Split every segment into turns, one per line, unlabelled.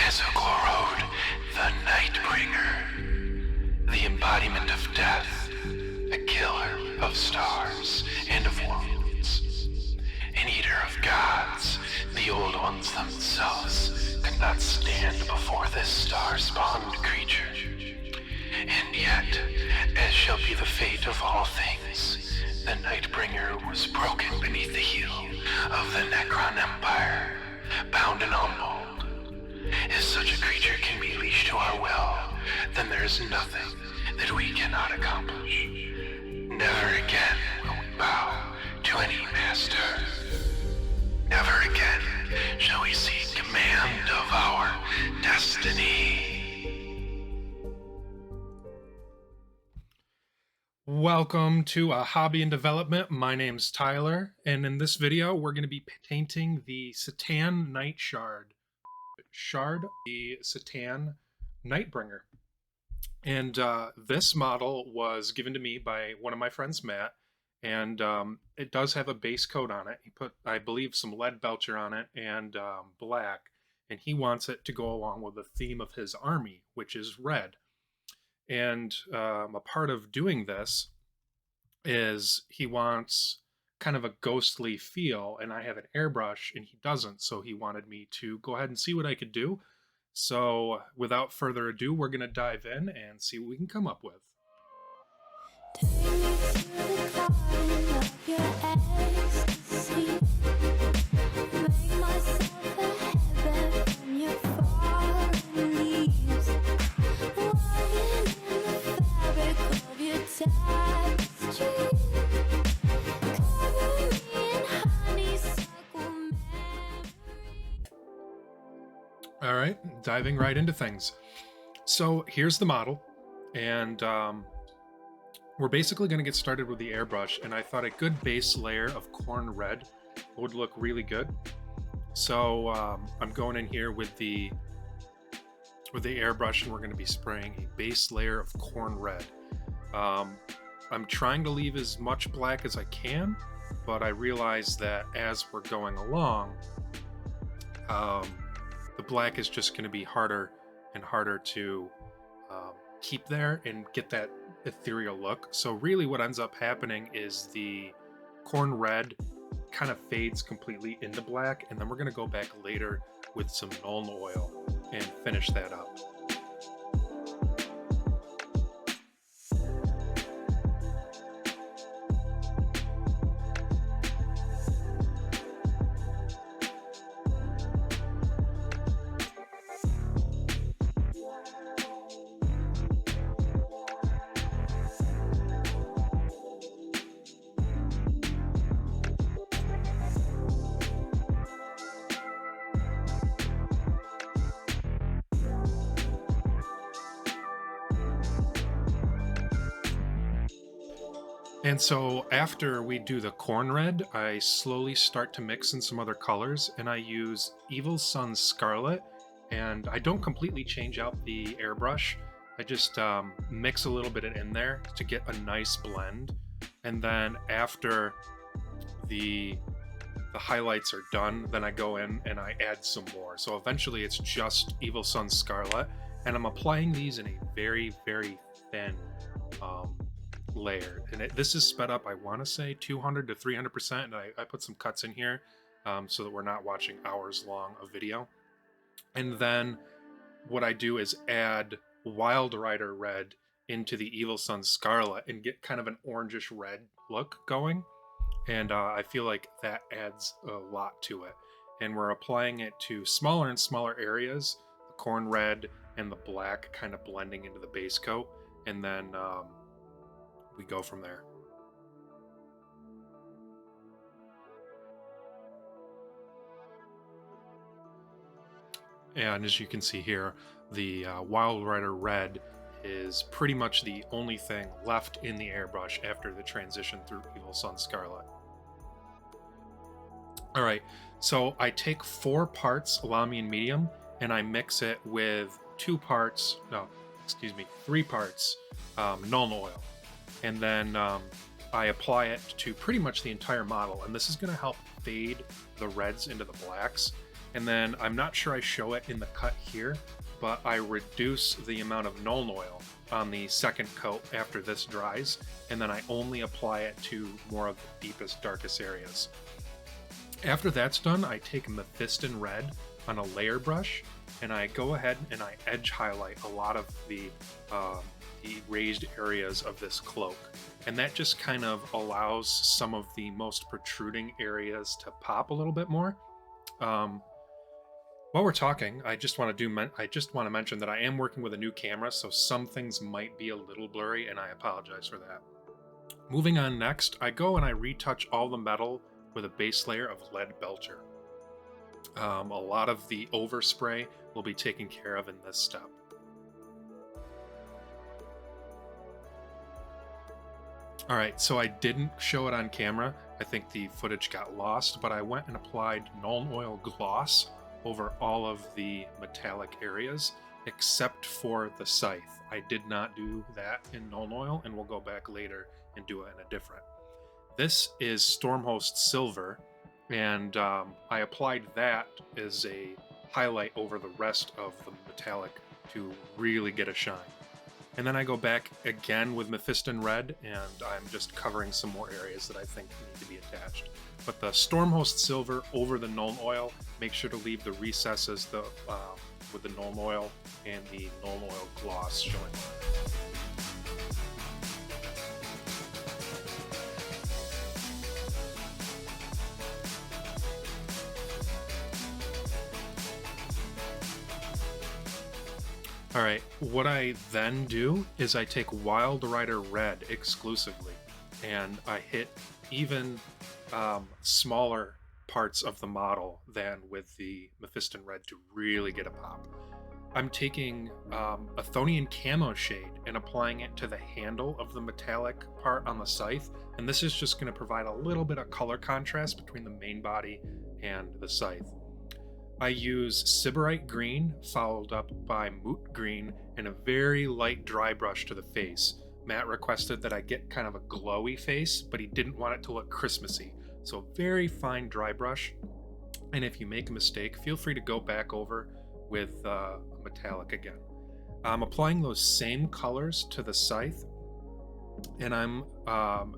Road, the Nightbringer, the embodiment of death, a killer of stars and of wounds, an eater of gods. The old ones themselves could not stand before this star-spawned creature. And yet, as shall be the fate of all things, the Nightbringer was broken beneath the heel of the Necron Empire, bound and humbled. If such a creature can be leashed to our will, then there is nothing that we cannot accomplish. Never again will we bow to any master. Never again shall we seek command of our destiny.
Welcome to a Hobby and Development. My name's Tyler, and in this video we're going to be painting the Satan Night Shard, the Satan Nightbringer. And this model was given to me by one of my friends, Matt, and it does have a base coat on it. He put, I believe, some lead belcher on it and black, and he wants it to go along with the theme of his army, which is red. And a part of doing this is he wants kind of a ghostly feel, and I have an airbrush and he doesn't, so he wanted me to go ahead and see what I could do. So without further ado, we're going to dive in and see what we can come up with. All right, diving right into things. So here's the model, and we're basically going to get started with the airbrush, and I thought a good base layer of corn red would look really good. So I'm going in here with the airbrush, and we're going to be spraying a base layer of corn red. I'm trying to leave as much black as I can, but I realize that as we're going along, the black is just going to be harder and harder to keep there and get that ethereal look. So really what ends up happening is the corn red kind of fades completely into black, and then we're going to go back later with some Nuln oil and finish that up. And so after we do the corn red, I slowly start to mix in some other colors, and I use Evil Sun Scarlet, and I don't completely change out the airbrush. I just mix a little bit in there to get a nice blend. And then after the highlights are done, then I go in and I add some more. So eventually it's just Evil Sun Scarlet, and I'm applying these in a very, very thin layer, and this is sped up, I want to say 200 to 300%, and I put some cuts in here so that we're not watching hours long of video. And then what I do is add Wild Rider red into the Evil Sun Scarlet and get kind of an orangish red look going, and I feel like that adds a lot to it. And we're applying it to smaller and smaller areas, the corn red and the black kind of blending into the base coat, and then we go from there. And as you can see here, the Wild Rider red is pretty much the only thing left in the airbrush after the transition through Evil Sun Scarlet. All right, so I take 4 parts Lamy and medium, and I mix it with 3 parts Nuln oil. And then I apply it to pretty much the entire model, and this is going to help fade the reds into the blacks. And then I'm not sure I show it in the cut here, but I reduce the amount of Nuln Oil on the second coat after this dries, and then I only apply it to more of the deepest, darkest areas. After that's done, I take Mephiston Red on a layer brush, and I go ahead and I edge highlight a lot of the raised areas of this cloak. And that just kind of allows some of the most protruding areas to pop a little bit more. While we're talking, I just want to mention that I am working with a new camera, so some things might be a little blurry, and I apologize for that. Moving on next, I go and I retouch all the metal with a base layer of lead belcher. A lot of the overspray will be taken care of in this step. Alright, so I didn't show it on camera. I think the footage got lost, but I went and applied Nuln Oil gloss over all of the metallic areas, except for the scythe. I did not do that in Nuln Oil, and we'll go back later and do it in a different. This is Stormhost Silver, and I applied that as a highlight over the rest of the metallic to really get a shine. And then I go back again with Mephiston Red, and I'm just covering some more areas that I think need to be attached. But the Stormhost Silver over the Nuln Oil, make sure to leave the recesses with the Nuln Oil and the Nuln Oil gloss showing. Alright, what I then do is I take Wild Rider Red exclusively, and I hit even smaller parts of the model than with the Mephiston Red to really get a pop. I'm taking Athonian Camo Shade and applying it to the handle of the metallic part on the scythe, and this is just going to provide a little bit of color contrast between the main body and the scythe. I use Sybarite Green, followed up by Moot Green, and a very light dry brush to the face. Matt requested that I get kind of a glowy face, but he didn't want it to look Christmassy. So very fine dry brush. And if you make a mistake, feel free to go back over with a metallic again. I'm applying those same colors to the scythe, and I'm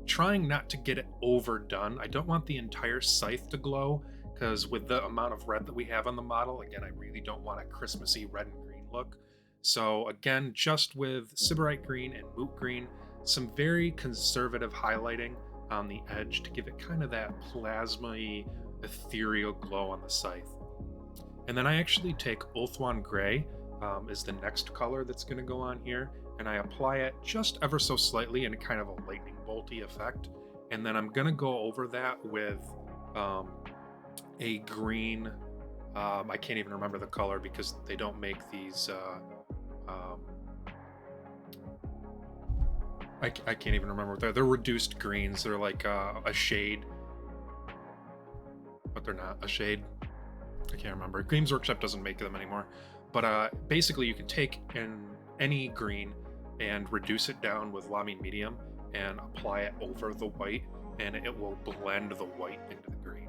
trying not to get it overdone. I don't want the entire scythe to glow, because with the amount of red that we have on the model, again, I really don't want a Christmassy red and green look. So again, just with Sybarite Green and Moot Green, some very conservative highlighting on the edge to give it kind of that plasma-y, ethereal glow on the scythe. And then I actually take Ulthuan Gray is the next color that's going to go on here, and I apply it just ever so slightly in a kind of a lightning bolty effect. And then I'm going to go over that with a green, I can't even remember the color because they don't make these, I can't even remember what they're reduced greens. They're like a shade, but they're not a shade. I can't remember. Games Workshop doesn't make them anymore. But basically you can take any green and reduce it down with Lamine Medium and apply it over the white, and it will blend the white into the green.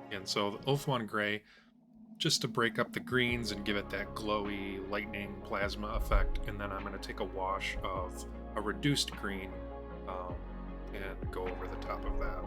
And so the Ulthuan Gray, just to break up the greens and give it that glowy lightning plasma effect. And then I'm going to take a wash of a reduced green and go over the top of that.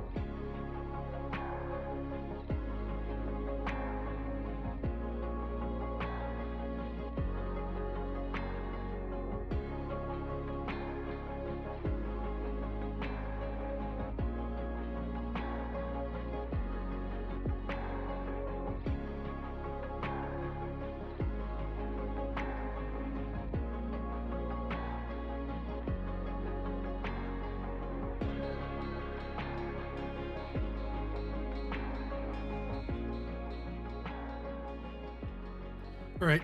All right,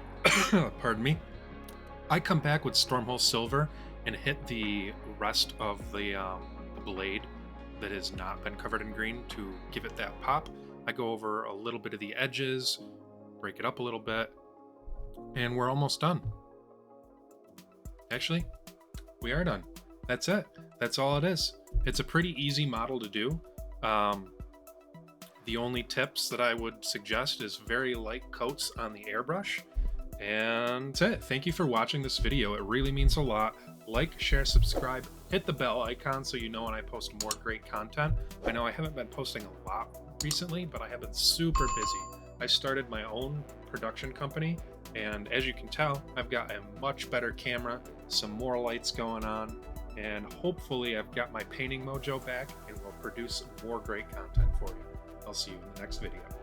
pardon me. I come back with Stormhost Silver and hit the rest of the blade that has not been covered in green to give it that pop. I go over a little bit of the edges, break it up a little bit, and we're almost done. Actually, we are done. That's it. That's all it is. It's a pretty easy model to do. The only tips that I would suggest is very light coats on the airbrush. And that's it. Thank you for watching this video. It really means a lot. Like, share, subscribe, hit the bell icon so you know when I post more great content. I know I haven't been posting a lot recently, but I have been super busy. I started my own production company, and as you can tell, I've got a much better camera, some more lights going on, and hopefully I've got my painting mojo back and will produce more great content for you. I'll see you in the next video.